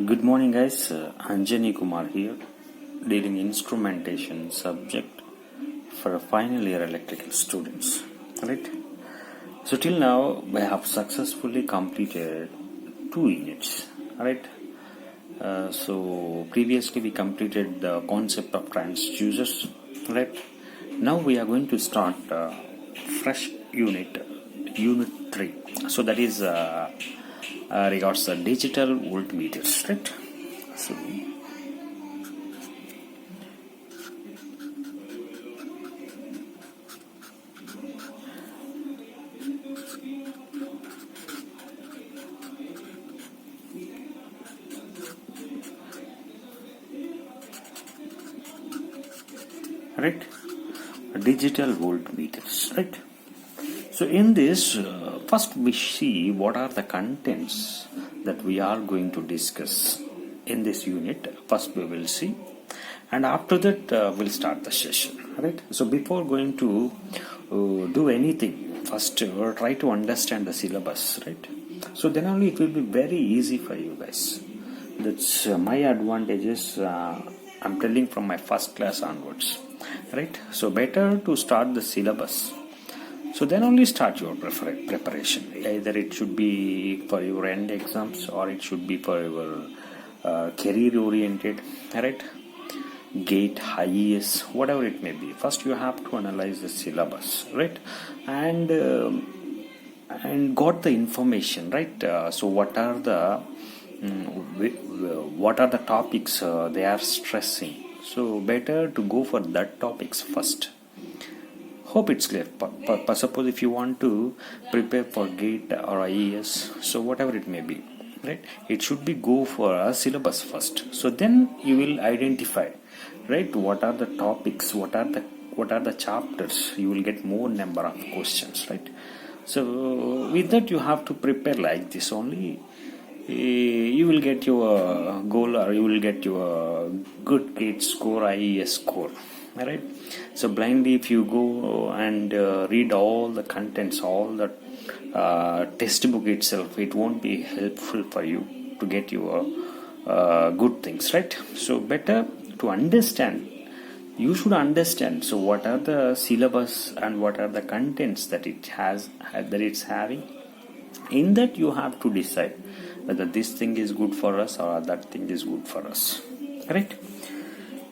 Good morning, guys. Anjani Kumar here, dealing instrumentation subject for final year electrical students. Right. So till now we have successfully completed 2 units. Right. So previously we completed the concept of transducers. Right. Now we are going to start fresh unit 3. So that is regards the digital voltmeters, right? So right, digital voltmeters, right? So in this, first we see what are the contents that we are going to discuss in this unit. First we will see, and after that we'll start the session, right? So before going to do anything, first try to understand the syllabus, right? So then only it will be very easy for you guys. That's my advantages. I'm telling from my first class onwards, right? So better to start the syllabus. So then only start your preparation. Either it should be for your end exams or it should be for your career oriented, right? GATE, IES, whatever it may be. First you have to analyze the syllabus, right? And got the information, right? So what are the topics they are stressing? So better to go for that topics first. Hope it's clear. Suppose if you want to prepare for GATE or IES, so whatever it may be, right? It should be go for a syllabus first. So then you will identify, right? What are the topics? What are the chapters? You will get more number of questions, right? So with that you have to prepare like this only. You will get your goal or you will get your good GATE score, IES score. Alright, so blindly if you go and read all the contents, all the textbook itself, it won't be helpful for you to get your good things, right? So better to understand. You should understand. So what are the syllabus and what are the contents that it has, that it's having. In that you have to decide whether this thing is good for us or that thing is good for us, right?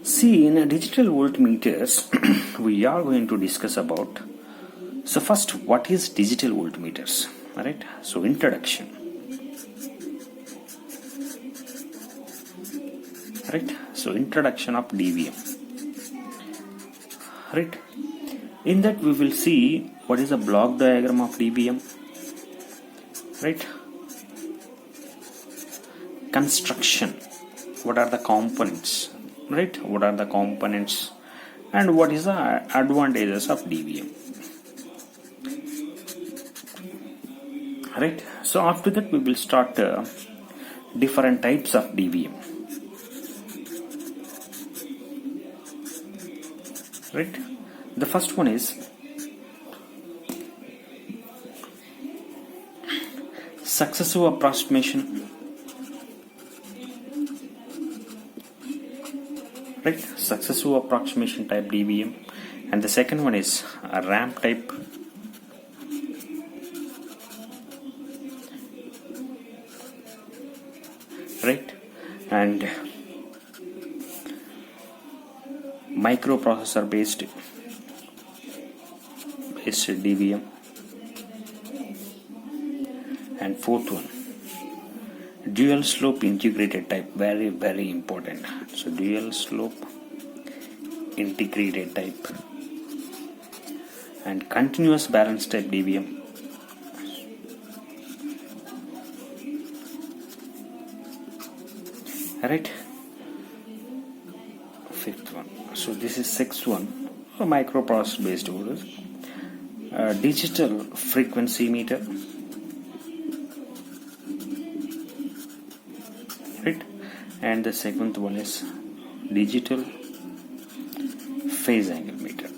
See, in a digital voltmeters, we are going to discuss about. So first, what is digital voltmeters? Right. So introduction. Right. So introduction of DVM. Right. In that we will see what is the block diagram of DVM. Right. Construction. What are the components? Right, what are the components and what is the advantages of DVM, right? So after that we will start different types of DVM, right? The first one is successive approximation, right? Successive approximation type DVM, and the second one is a ramp type, right? And microprocessor based DVM, and fourth one dual slope integrated type, very very important. So dual slope integrated type, and continuous balance type DVM, right? Fifth one, so this is sixth one, microprocessor based orders, digital frequency meter, right? And the seventh one is digital phase angle meter,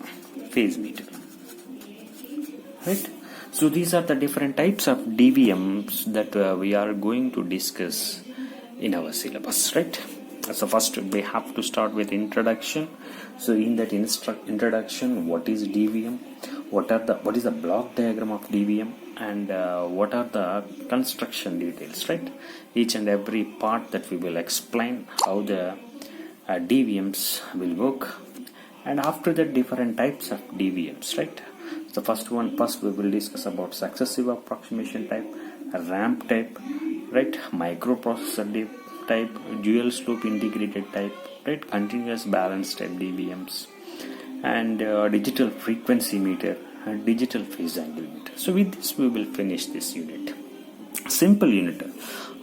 right? So these are the different types of DVMs that we are going to discuss in our syllabus, right? So first we have to start with introduction. So in that introduction, what is DVM, what is the block diagram of DVM, and what are the construction details, right? Each and every part that we will explain how the DVMs will work, and after that different types of DVMs, right? So first we will discuss about successive approximation type, ramp type, right? Microprocessor type, dual slope integrated type, right? Continuous balance type DVMs, and digital frequency meter and digital phase angle meter. So with this we will finish this unit. Simple unit.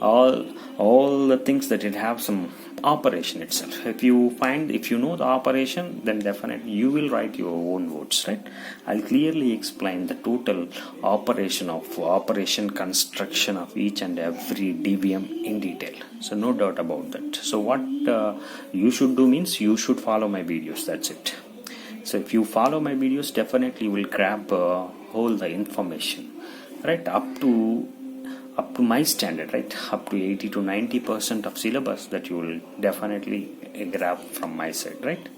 All the things that it have some operation itself. If you know the operation, then definitely you will write your own words, right? I'll clearly explain the total operation construction of each and every DVM in detail. So no doubt about that. So what you should do means you should follow my videos. That's it. So if you follow my videos, definitely you will grab all the information, right? Up to my standard, right? Up to 80 to 90% of syllabus that you will definitely grab from my side, right?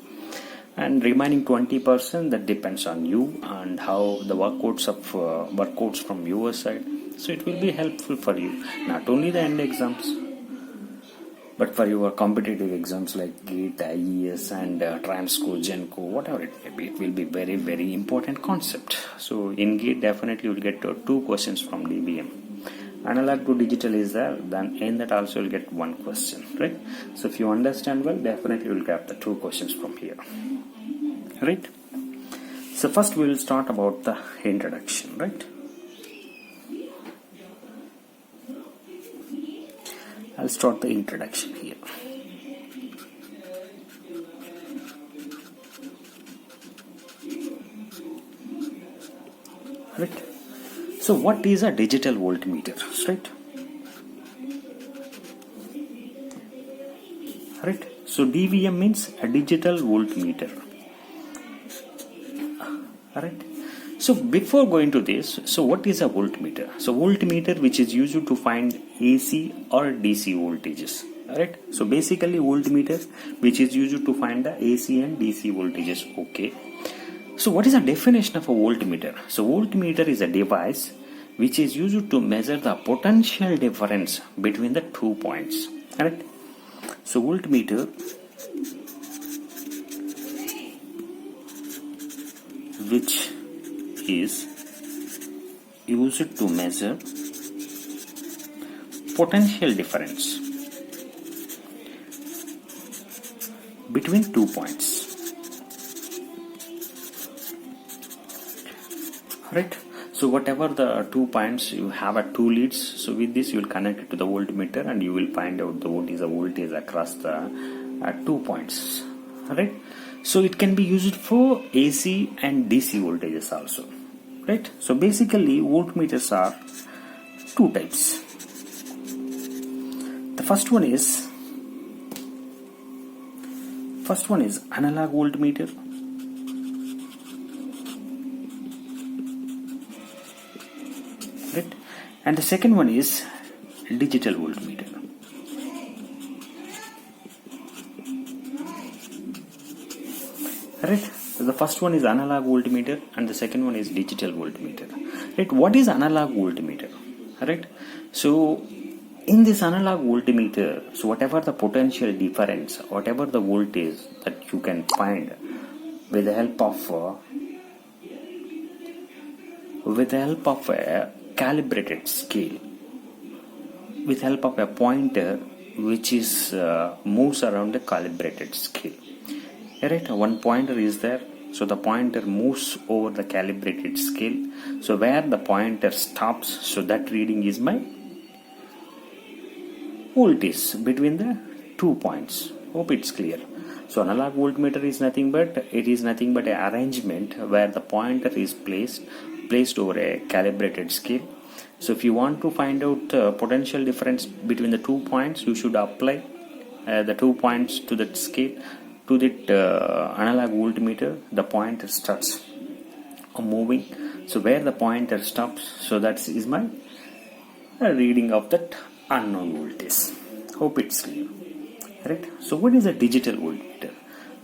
And remaining 20%, that depends on you and how the workouts from your side. So it will be helpful for you, not only the end exams, but for your competitive exams like GATE, IES, and Transco, Genco, whatever it may be. It will be very, very important concept. So in GATE, definitely you will get 2 questions from DVM. Analog to digital is there, then in that also you'll get 1 question, right? So if you understand well, definitely you'll get the 2 questions from here, right? So first we will start about the introduction, right? I'll start the introduction here. Right? So what is a digital voltmeter, right? Right? So DVM means a digital voltmeter. Right? So before going to this, so what is a voltmeter? So voltmeter, which is used to find AC or DC voltages. Right? So basically voltmeter, which is used to find the AC and DC voltages. Okay. So what is the definition of a voltmeter? So voltmeter is a device which is used to measure the potential difference between the 2 points. Right? So voltmeter which is used to measure potential difference between 2 points. Right? So whatever the 2 points, you have 2 leads. So with this you will connect it to the voltmeter and you will find out what is the voltage across the 2 points. Right? So it can be used for AC and DC voltages also. Right? So basically voltmeters are 2 types. The first one is analog voltmeter. Right? And the second one is digital voltmeter. Right? So the first one is analog voltmeter and the second one is digital voltmeter. Right? What is analog voltmeter? Right? So in this analog voltmeter, so whatever the potential difference, whatever the voltage that you can find with the help of a calibrated scale, with help of a pointer which is moves around the calibrated scale. Right? One pointer is there, so the pointer moves over the calibrated scale. So where the pointer stops, so that reading is my voltage between the 2 points. Hope it's clear. So analog voltmeter is nothing but an arrangement where the pointer is placed over a calibrated scale. So if you want to find out the potential difference between the 2 points, you should apply the 2 points to that scale, to that analog voltmeter. The pointer starts moving. So where the pointer stops, so that is my reading of that unknown voltage. Hope it's clear. Right? So what is a digital voltmeter?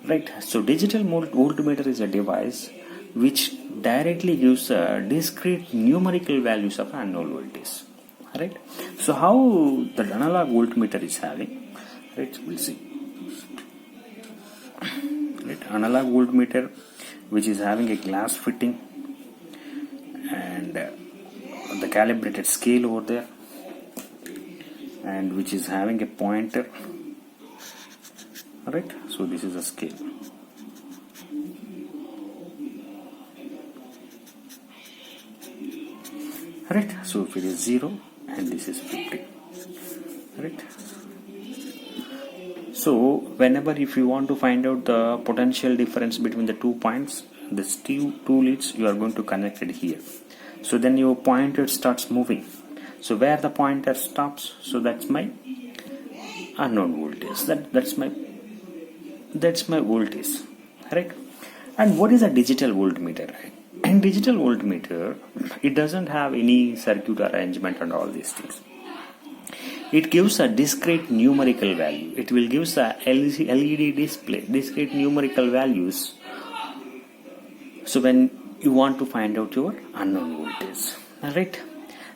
Right? So digital voltmeter is a device which directly gives discrete numerical values of unknown voltage. Right? So how the analog voltmeter is having? Right? We'll see. Right? Analog voltmeter, which is having a glass fitting and the calibrated scale over there, and which is having a pointer. Alright, so this is a scale. Alright, so if it is 0 and this is 50. Alright, so whenever if you want to find out the potential difference between the 2 points, this two leads you are going to connect it here. So then your pointer starts moving. So where the pointer stops, so that's my unknown voltage. That's my voltage, right? And what is a digital voltmeter? In digital voltmeter, it doesn't have any circuit arrangement and all these things. It gives a discrete numerical value. It will give a LED display, discrete numerical values. So when you want to find out your unknown voltage, alright?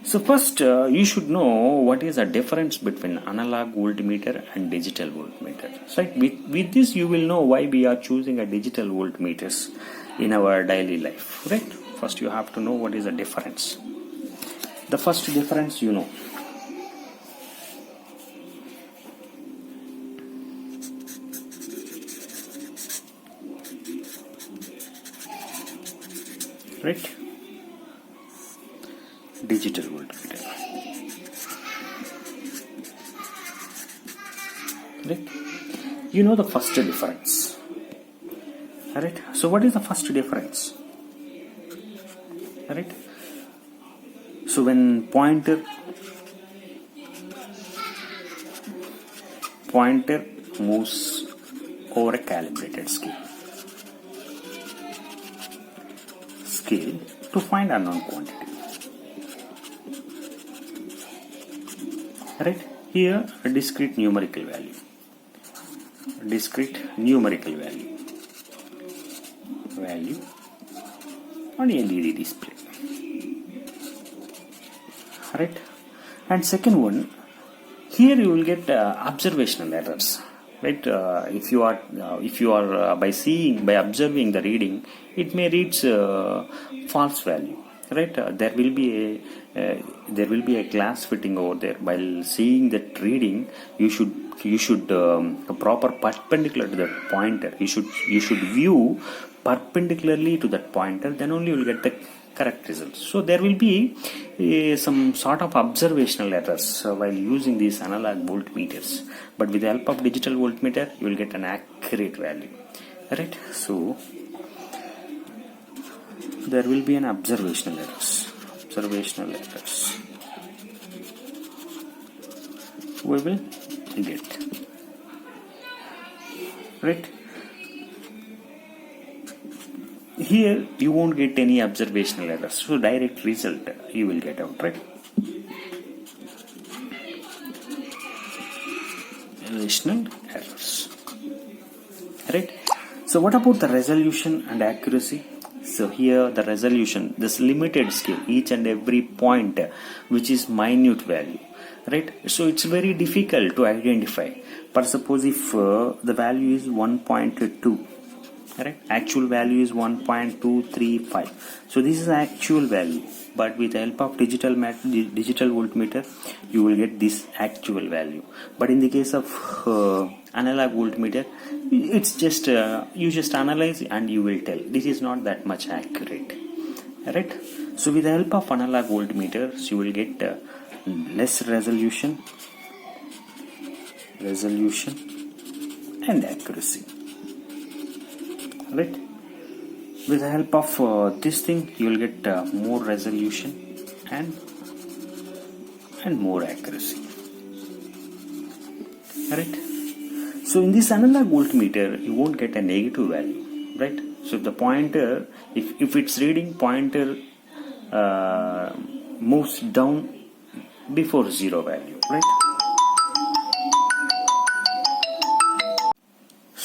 So first you should know what is the difference between analog voltmeter and digital voltmeter. Right? With this you will know why we are choosing a digital voltmeters in our daily life. Right? First you have to know what is the difference. The first difference you know. Right? Digital voltmeter. Right? You know the first difference. Alright? So what is the first difference? Alright? So when pointer moves over a calibrated scale to find unknown quantity. Right? Here a discrete numerical value on LED display. Right? And second one, here you will get observational errors. Right? If you are by observing the reading, it may reach false value. Right? There will be a glass fitting over there. While seeing that reading, you should proper perpendicular to that pointer. You should view perpendicularly to that pointer. Then only you will get the correct results. So there will be some sort of observational errors while using these analog voltmeters. But with the help of digital voltmeter, you will get an accurate value. Right? So there will be an observational errors. We will get. Right? Here you won't get any observational errors. So direct result you will get out. Right? Observational errors. Right? So what about the resolution and accuracy? So here the resolution, this limited scale, each and every point which is minute value, right? So it's very difficult to identify. But suppose if the value is 1.2, right? Actual value is 1.235. So this is actual value. But with the help of digital voltmeter, you will get this actual value. But in the case of analog voltmeter, it's just you just analyze and you will tell. This is not that much accurate, right? So with the help of analog voltmeters, you will get less resolution and accuracy, right? With the help of this thing, you will get more resolution and more accuracy. Right? So in this analog voltmeter, you won't get a negative value. Right? So if the pointer, if it's reading, pointer moves down before zero value. Right?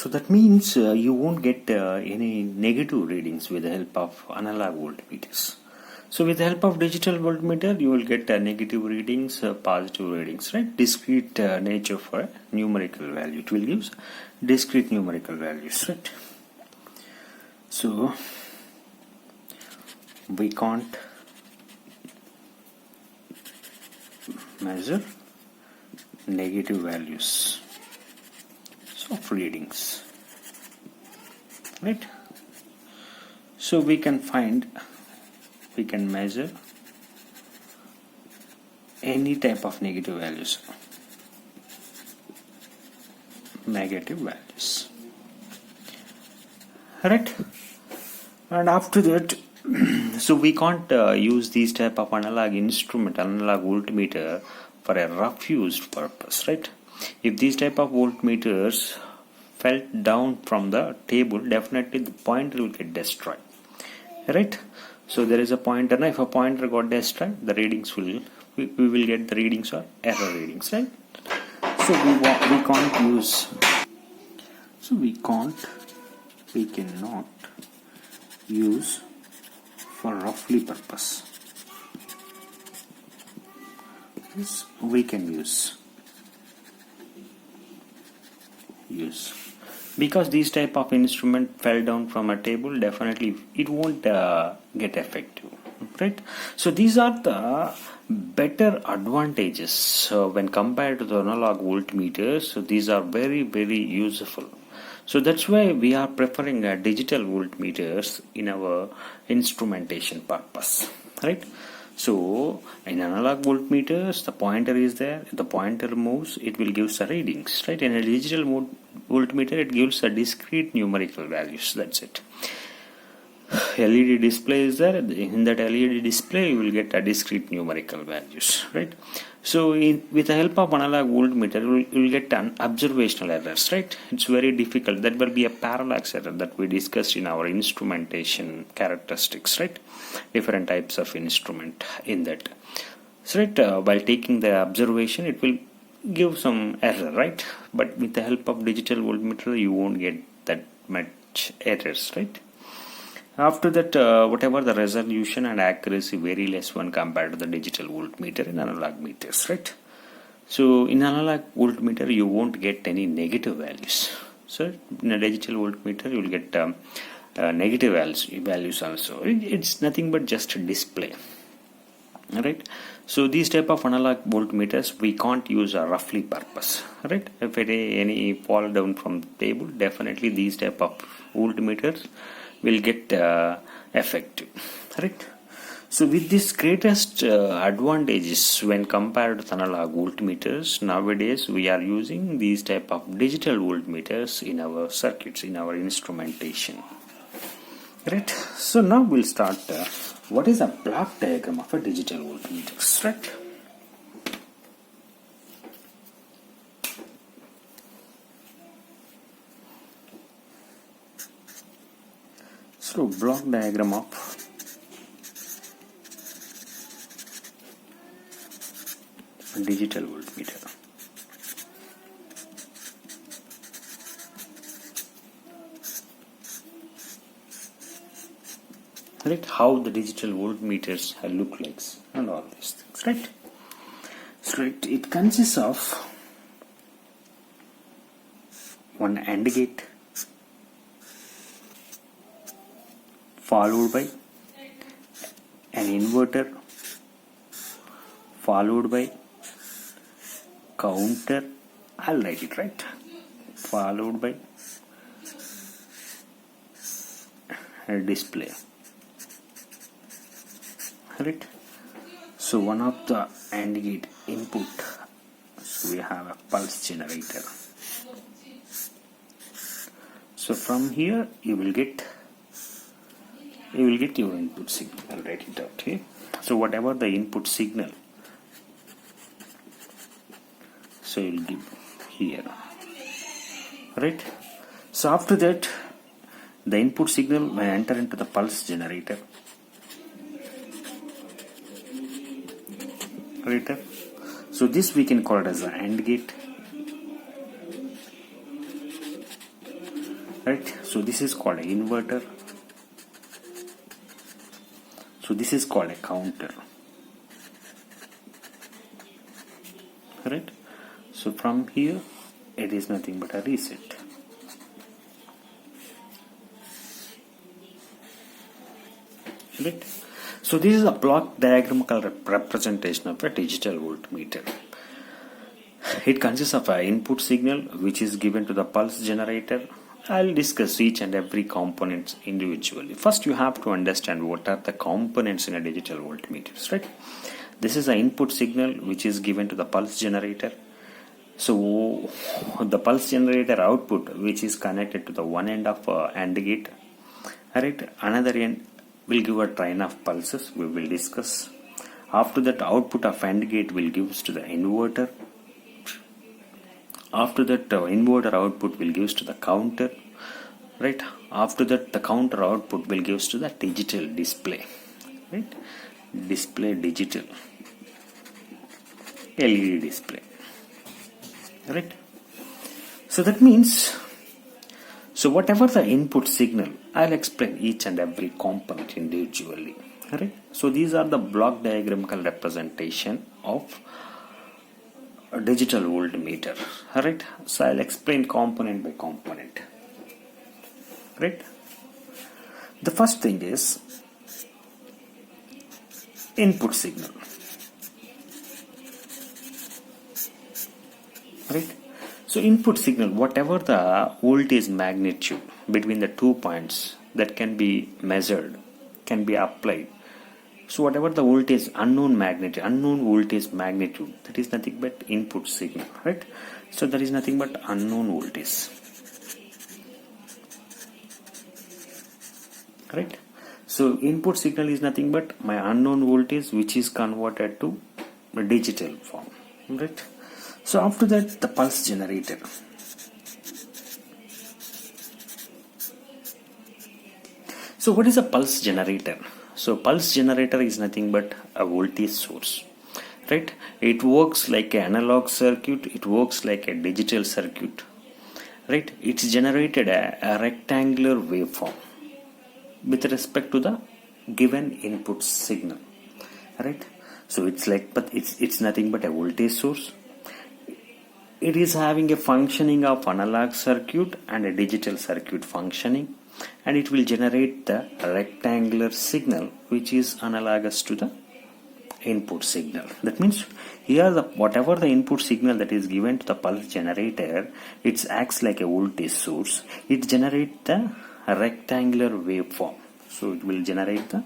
So that means you won't get any negative readings with the help of analog voltmeters. So with the help of digital voltmeter, you will get negative readings, positive readings, right? Discrete nature for a numerical value. It will give discrete numerical values, right? So we can't measure negative values of readings, right? So we can measure any type of negative values, right? And after that, so we can't use these type of analog voltmeter for a rough used purpose, right? If these type of voltmeters fell down from the table, definitely the pointer will get destroyed, right? So there is a pointer. Now if a pointer got destroyed, the readings we will get the readings or error readings, right? So we cannot use for roughly purpose. Yes, we can use because these type of instrument fell down from a table, definitely it won't get effective, right? So these are the better advantages when compared to the analog voltmeters. So these are very useful. So that's why we are preferring digital voltmeters in our instrumentation purpose, right? So in analog voltmeters, the pointer is there. If the pointer moves, it will give the readings, right? In a digital voltmeter, it gives a discrete numerical values. That's it. LED display is there. In that LED display, you will get a discrete numerical values, right? So with the help of analog voltmeter, you will get an observational errors, right? It's very difficult. That will be a parallax error that we discussed in our instrumentation characteristics, right? Different types of instrument in that. So right, while taking the observation, it will give some error, right? But with the help of digital voltmeter, you won't get that much errors, right? After that, whatever the resolution and accuracy, very less one compared to the digital voltmeter in analog meters, right? So in analog voltmeter, you won't get any negative values. So in a digital voltmeter, you will get negative values also. It's nothing but just a display, right? So these type of analog voltmeters we can't use a roughly purpose, right? If any fall down from the table, definitely these type of voltmeters will get effective, right? So with this greatest advantages when compared to analog voltmeters, nowadays we are using these type of digital voltmeters in our circuits, in our instrumentation, right? So now we'll start what is a block diagram of a digital voltmeters, right? So block diagram of digital voltmeter. Right, how the digital voltmeters look like and all these things, right? So it consists of one AND gate followed by an inverter followed by counter, I'll write it right, followed by a display, right? So one of the AND gate input, so we have a pulse generator. So from here you will get your input signal. I'll write it out here. So whatever the input signal, so you'll give here, right? So after that, the input signal will enter into the pulse generator, right? So this we can call it as an AND gate. right? So this is called an inverter. So this is called a counter, right? So from here it is nothing but a reset. Right? So this is a block diagramical representation of a digital voltmeter. It consists of an input signal which is given to the pulse generator. I'll discuss each and every component individually. First you have to understand what are the components in a digital voltmeters, right? This is an input signal which is given to the pulse generator. So the pulse generator output which is connected to the one end of AND gate, right? Another end will give a train of pulses, we will discuss. After that, output of AND gate will give to the inverter. After that, inverter output will give to the counter, right? After that, the counter output will give to the digital display, right? Display digital LED display, right? So that means, so whatever the input signal, I'll explain each and every component individually, right? So these are the block diagramical representation of a digital voltmeter, right? So I'll explain component by component, right? The first thing is input signal, right? So input signal, whatever the voltage magnitude between the 2 points that can be measured, can be applied. So whatever the voltage, unknown voltage magnitude, that is nothing but input signal, right? So there is nothing but unknown voltage, right? So input signal is nothing but my unknown voltage which is converted to a digital form, right? So after that, the pulse generator. So what is a pulse generator? So pulse generator is nothing but a voltage source, right? It works like an analog circuit, it works like a digital circuit, right? It's generated a rectangular waveform with respect to the given input signal, right? So it's like, but it's nothing but a voltage source. It is having a functioning of analog circuit and a digital circuit functioning, and it will generate the rectangular signal which is analogous to the input signal. That means here the whatever the input signal that is given to the pulse generator, it acts like a voltage source. It generates the rectangular waveform. So it will generate the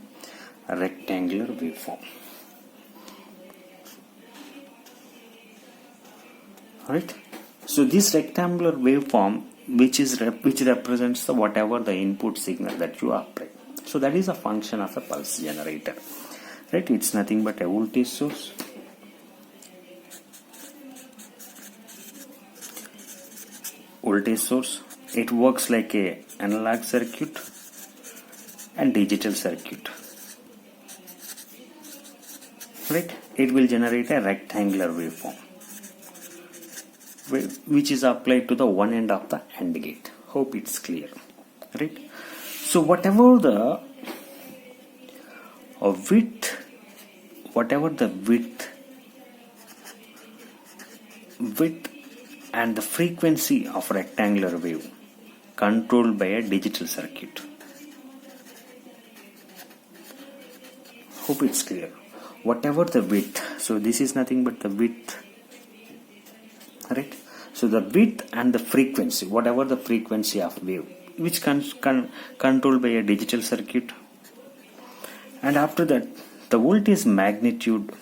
rectangular waveform. Right? So this rectangular waveform which represents the whatever the input signal that you apply. So that is a function of a pulse generator, right? It's nothing but a voltage source, it works like a analog circuit and digital circuit, right? It will generate a rectangular waveform which is applied to the one end of the AND gate. Hope it's clear, right? So whatever the width and the frequency of rectangular wave controlled by a digital circuit. Hope it's clear. Whatever the width, so this is nothing but the width, right? So the width and the frequency, whatever the frequency of wave, which controlled by a digital circuit. And after that, the voltage magnitude,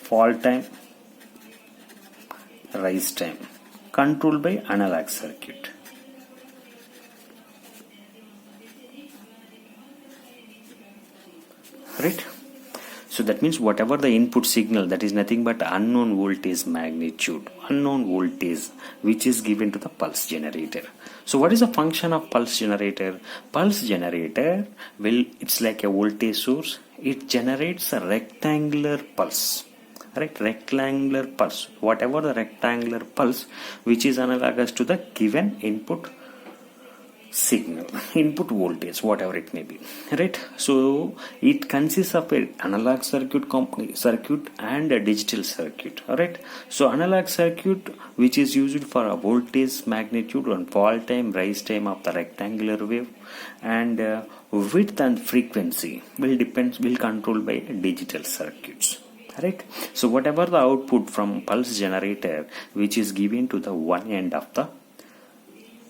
fall time, rise time, controlled by analog circuit. Right? So that means whatever the input signal, that is nothing but unknown voltage magnitude, unknown voltage which is given to the pulse generator. So what is the function of pulse generator? Pulse generator it's like a voltage source. It generates a rectangular pulse, right? Rectangular pulse, whatever the rectangular pulse which is analogous to the given input signal, input voltage, whatever it may be, right? So it consists of an analog circuit and a digital circuit, all right? So analog circuit, which is used for a voltage, magnitude and fall time, rise time of the rectangular wave, and width and frequency will control by digital circuits, right? So whatever the output from pulse generator which is given to the one end of the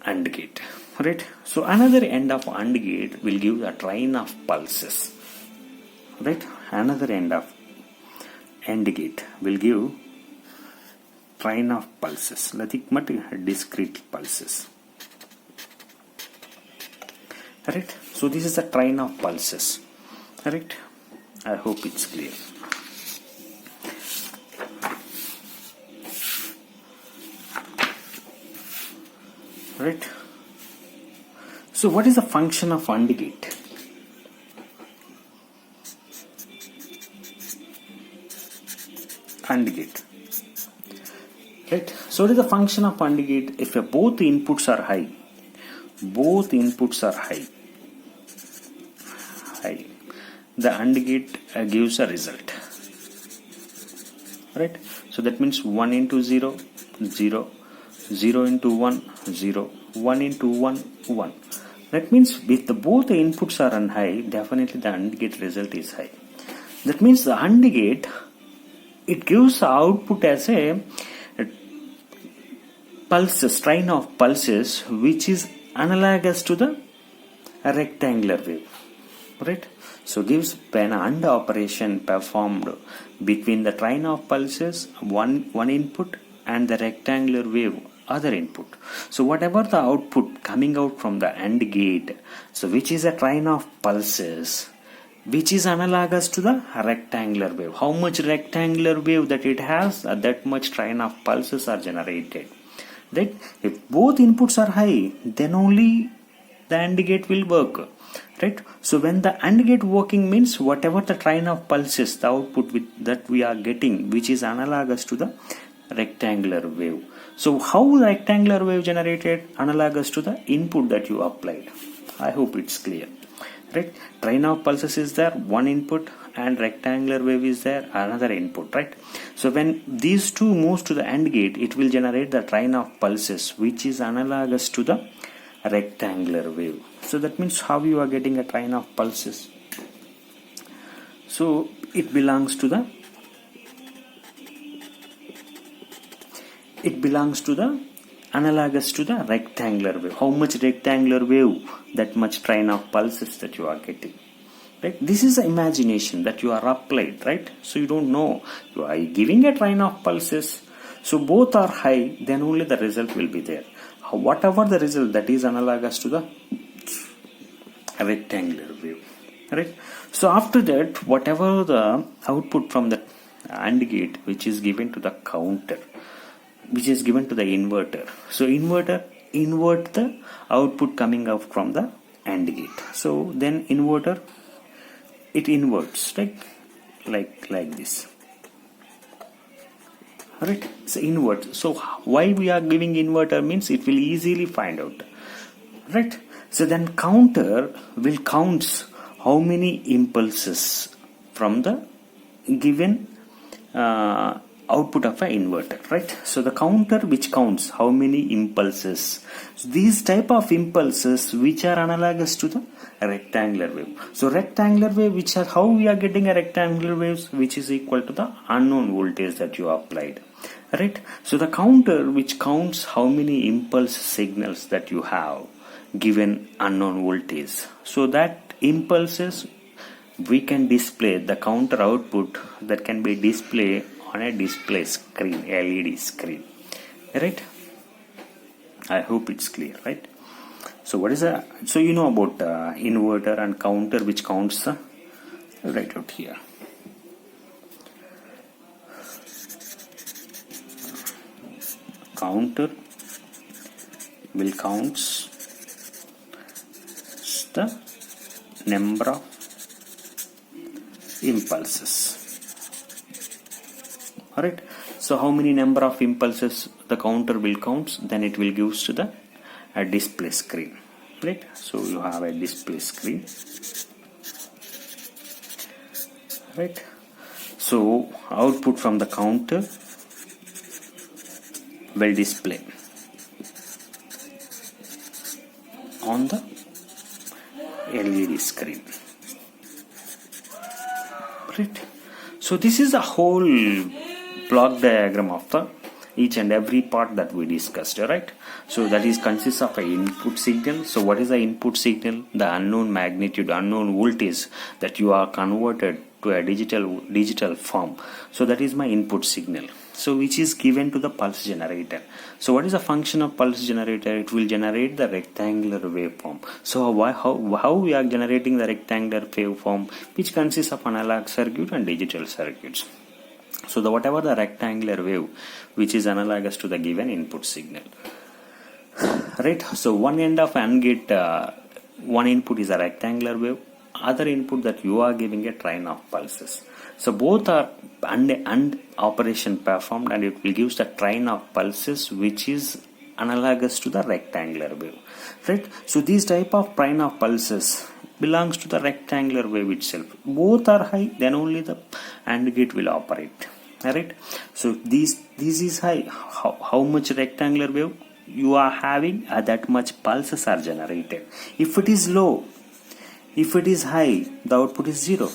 AND gate, right? So another end of AND gate will give a train of pulses, right? Another end of AND gate will give train of pulses, discrete pulses, right? So this is a train of pulses, right? I hope it's clear. Right. So what is the function of AND gate? AND gate. Right. So what is the function of AND gate? If both inputs are high, the AND gate gives a result. Right. So that means 1 into 0, 0. 0 into 1, 0, 1 into 1, 1. That means if both the inputs are on high, definitely the AND gate result is high. That means the AND gate, it gives the output as a pulses, train of pulses, which is analogous to the rectangular wave, right? So gives when AND operation performed between the train of pulses, one input, and the rectangular wave, other input. So whatever the output coming out from the AND gate, so which is a train of pulses, which is analogous to the rectangular wave. How much rectangular wave that it has, that much train of pulses are generated. Right? If both inputs are high, then only the AND gate will work. Right? So when the AND gate working means whatever the train of pulses, the output that we are getting, which is analogous to the rectangular wave. So how the rectangular wave generated? Analogous to the input that you applied. I hope it's clear. Right? Train of pulses is there, one input, and rectangular wave is there, another input, right? So when these two moves to the AND gate, it will generate the train of pulses, which is analogous to the rectangular wave. So that means how you are getting a train of pulses. So it belongs to the analogous to the rectangular wave. How much rectangular wave, that much train of pulses that you are getting. Right? This is the imagination that you are applied, right? So you don't know. You are giving a train of pulses. So both are high, then only the result will be there. Whatever the result, that is analogous to the rectangular wave. Right? So after that, whatever the output from the AND gate, which is given to the counter, which is given to the inverter. So inverter invert the output coming out from the AND gate. So then inverter, it inverts, right? Like this. Alright, so invert. So why we are giving inverter means it will easily find out. Right? So then counter will counts how many impulses from the given output of an inverter, right? So the counter which counts how many impulses. So these type of impulses which are analogous to the rectangular wave. So rectangular wave, which are how we are getting a rectangular waves, which is equal to the unknown voltage that you applied, right? So the counter which counts how many impulse signals that you have given unknown voltage. So that impulses we can display the counter output that can be displayed on a display screen, LED screen, right? I hope it's clear, right? So what is a, so you know about inverter and counter which counts right out here. Counter will counts the number of impulses. Alright, so how many number of impulses the counter will count, then it will gives to the display screen. Right, so you have a display screen. Right, so output from the counter will display on the LED screen. Right, so this is a whole block diagram of the each and every part that we discussed. Right, so that is consists of an input signal. So what is the input signal? The unknown magnitude, unknown voltage that you are converted to a digital form. So that is my input signal, so which is given to the pulse generator. So what is the function of pulse generator? It will generate the rectangular waveform. So how we are generating the rectangular waveform, which consists of analog circuit and digital circuits. So whatever the rectangular wave which is analogous to the given input signal. Right, so one end of AND gate, one input is a rectangular wave, other input that you are giving a train of pulses. So both are AND operation performed, and it will give the train of pulses which is analogous to the rectangular wave. Right, so these type of train of pulses belongs to the rectangular wave itself. Both are high, then only the AND gate will operate. Alright, so this is high. How much rectangular wave you are having, that much pulses are generated. If it is low, if it is high, the output is 0.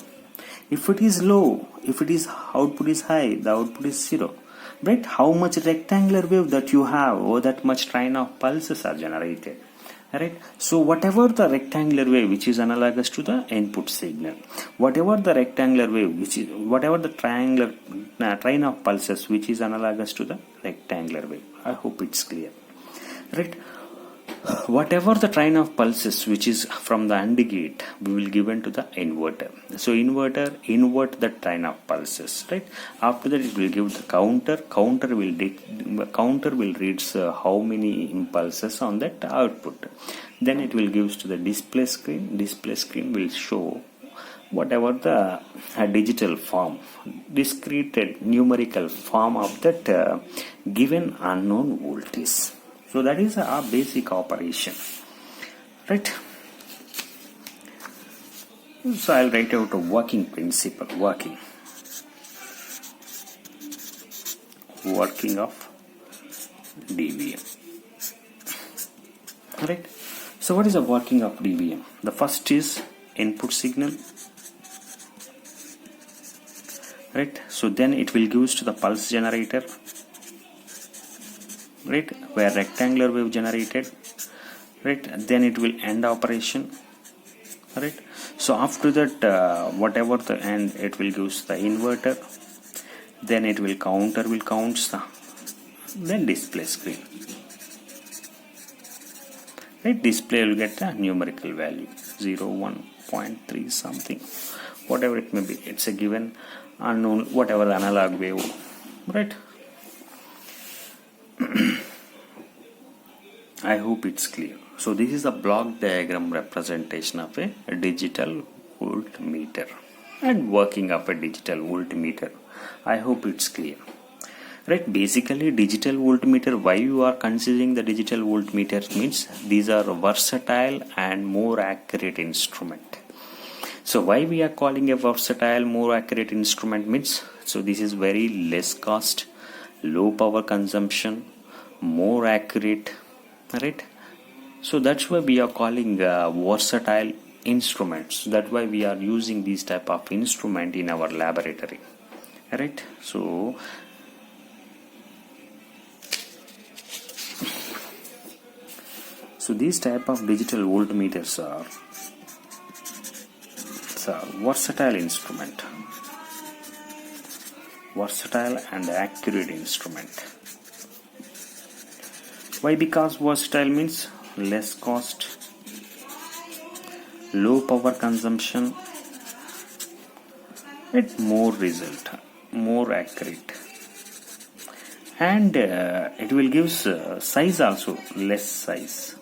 If it is low, if it is output is high, the output is 0. Right, how much rectangular wave that you have, or that much train of pulses are generated. Right, so whatever the rectangular wave which is analogous to the input signal, whatever the rectangular wave which is, whatever the triangular train of pulses which is analogous to the rectangular wave. I hope it's clear. Right, whatever the train of pulses which is from the AND gate, we will given to the inverter. So inverter invert the train of pulses. Right, after that it will give the counter will reads how many impulses on that output. Then it will gives to the display screen will show whatever the digital form, discrete numerical form of that given unknown voltage. So that is our basic operation. Right, so I'll write out a working principle, working of DVM. Right, so what is the working of DVM? The first is input signal. Right, so then it will gives to the pulse generator. Right, where rectangular wave generated. Right, then it will end operation. Right, so after that whatever the end, it will gives the inverter, then it will counter will counts the then display screen. Right, display will get the numerical value 0, 1.3 something, whatever it may be. It's a given unknown, whatever the analog wave. Right, I hope it's clear. So this is a block diagram representation of a digital voltmeter and working of a digital voltmeter. I hope it's clear. Right, basically digital voltmeter, why you are considering the digital voltmeters means these are versatile and more accurate instrument. So why we are calling a versatile, more accurate instrument means, so this is very less cost, low power consumption, more accurate. Right, so that's why we are calling versatile instruments. That's why we are using these type of instrument in our laboratory. Right, so these type of digital voltmeters are versatile instrument, versatile and accurate instrument. Why? Because versatile means less cost, low power consumption, it more result, more accurate, and it will give size also, less size.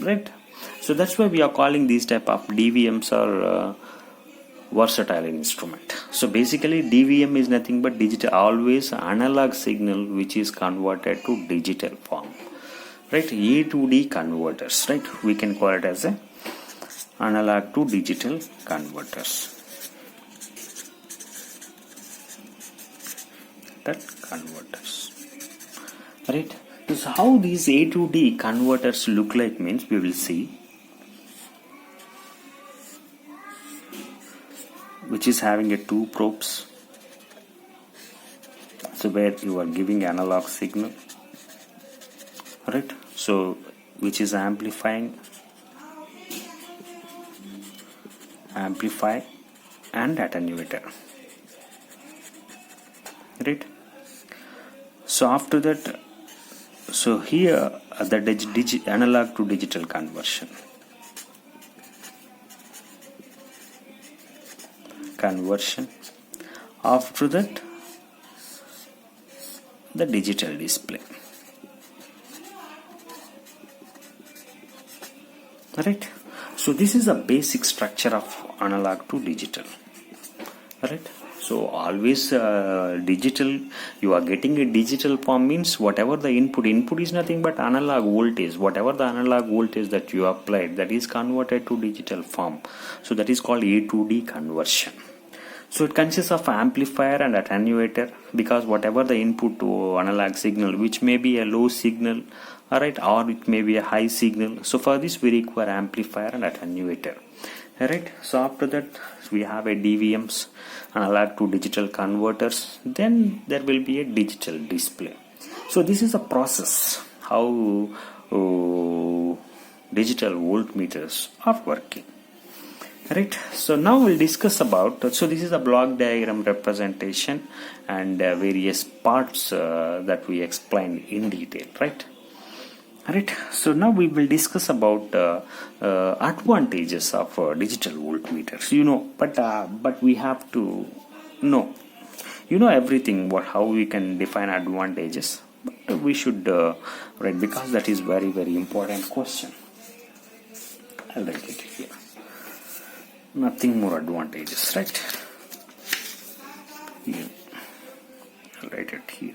Right, so that's why we are calling these type of DVMs or versatile instrument. So basically DVM is nothing but digital, always analog signal which is converted to digital form, right? A to D converters, right? We can call it as a analog to digital converters. That converters, right? So how these A to D converters look like means we will see, which is having a two probes, so where you are giving analog signal, right? So which is amplify and attenuator, right? So after that, so here the analog to digital conversion. After that, the digital display, right? So this is a basic structure of analog to digital, right? So always digital, you are getting a digital form means whatever the input is nothing but analog voltage. Whatever the analog voltage that you applied, that is converted to digital form. So that is called A to D conversion. So it consists of amplifier and attenuator, because whatever the input to analog signal, which may be a low signal, alright, or it may be a high signal. So for this we require amplifier and attenuator. Alright, so after that we have a DVMs, analog to digital converters, then there will be a digital display. So this is a process how digital voltmeters are working. Right, so now we'll discuss about, so this is a block diagram representation and various parts that we explained in detail, right? Right, so now we will discuss about advantages of digital voltmeters, but we have to know, everything, how we can define advantages, but we should right, because that is very, very important question. I'll write it here. Nothing more advantages, right? Here. I'll write it here.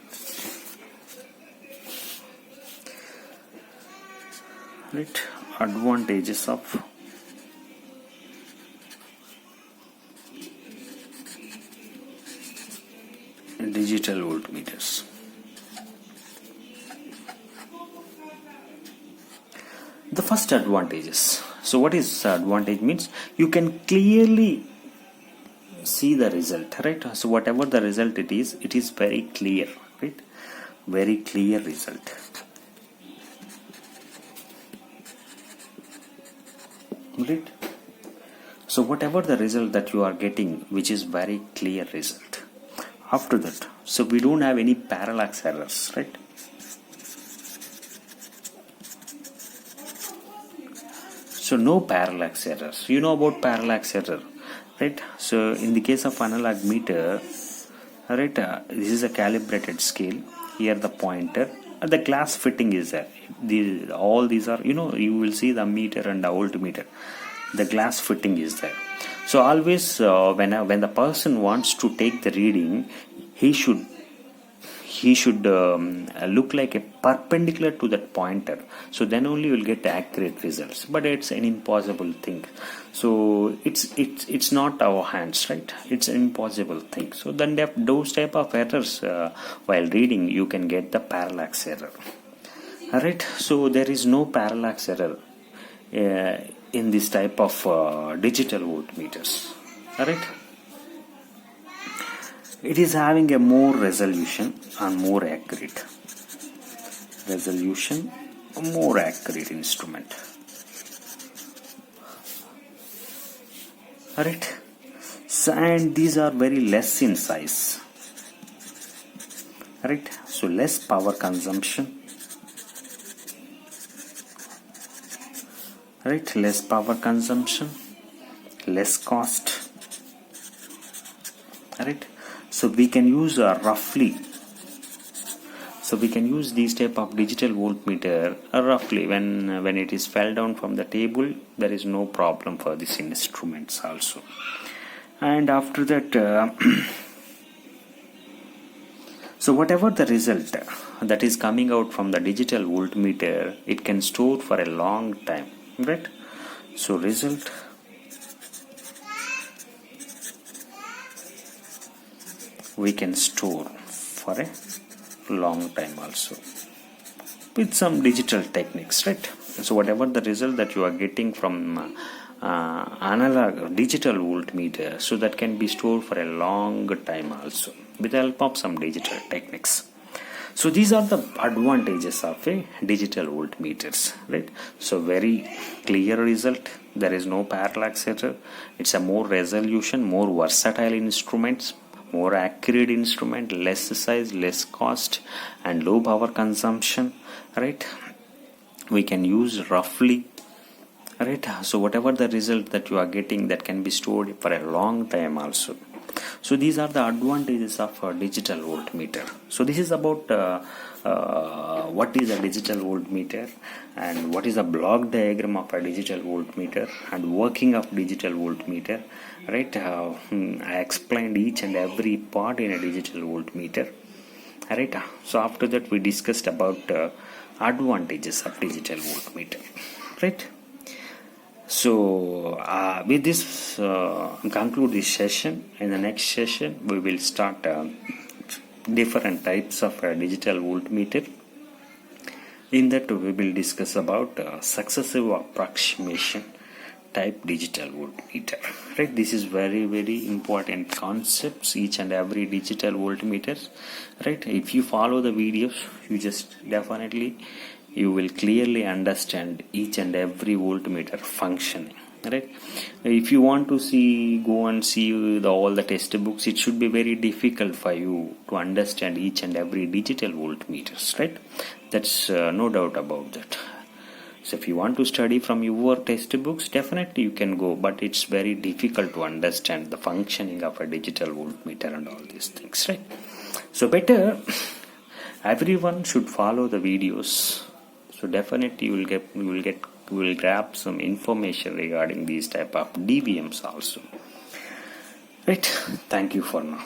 Right, advantages of digital voltmeters. The first advantages. So what is advantage means? You can clearly see the result, right? So whatever the result it is very clear, right? Very clear result. Right? So whatever the result that you are getting, which is very clear result. After that, so we don't have any parallax errors, right? So no parallax errors. You know about parallax error, right? So in the case of analog meter, right, this is a calibrated scale. Here the pointer, the glass fitting is there. All these are, you will see the meter and the voltmeter. The glass fitting is there. So always when the person wants to take the reading, he should look like a perpendicular to that pointer, so then only you will get accurate results. But it's an impossible thing, so it's not our hands, right? It's an impossible thing. So then those type of errors while reading, you can get the parallax error. Alright, so there is no parallax error in this type of digital voltmeters. Alright, it is having a more resolution and more accurate instrument. Alright, so, and these are very less in size. Alright, so less power consumption. Right, less power consumption, less cost. Right, so we can use roughly. So we can use these type of digital voltmeter roughly when it is fell down from the table. There is no problem for these instruments also. And after that, so whatever the result that is coming out from the digital voltmeter, it can store for a long time, right? So result we can store for a long time also with some digital techniques, right? So whatever the result that you are getting from analog digital voltmeter, so that can be stored for a long time also with the help of some digital techniques. So these are the advantages of a digital voltmeters, right? So very clear result, there is no parallax error, it's a more resolution, more versatile instruments, more accurate instrument, less size, less cost, and low power consumption, right? We can use roughly, right? So whatever the result that you are getting, that can be stored for a long time also. So these are the advantages of a digital voltmeter. So this is about what is a digital voltmeter and what is a block diagram of a digital voltmeter and working of digital voltmeter, right? I explained each and every part in a digital voltmeter, right? So after that we discussed about advantages of digital voltmeter, right? So with this conclude this session. In the next session we will start different types of digital voltmeter. In that we will discuss about successive approximation type digital voltmeter, right? This is very important concepts, each and every digital voltmeters, right? If you follow the videos, you just definitely you will clearly understand each and every voltmeter functioning, right? If you want to go and see all the textbooks, it should be very difficult for you to understand each and every digital voltmeters, right? That's no doubt about that. So if you want to study from your textbooks, definitely you can go, but it's very difficult to understand the functioning of a digital voltmeter and all these things, right? So better everyone should follow the videos. So definitely you will grab some information regarding these type of DVMs also, right? Thank you for now.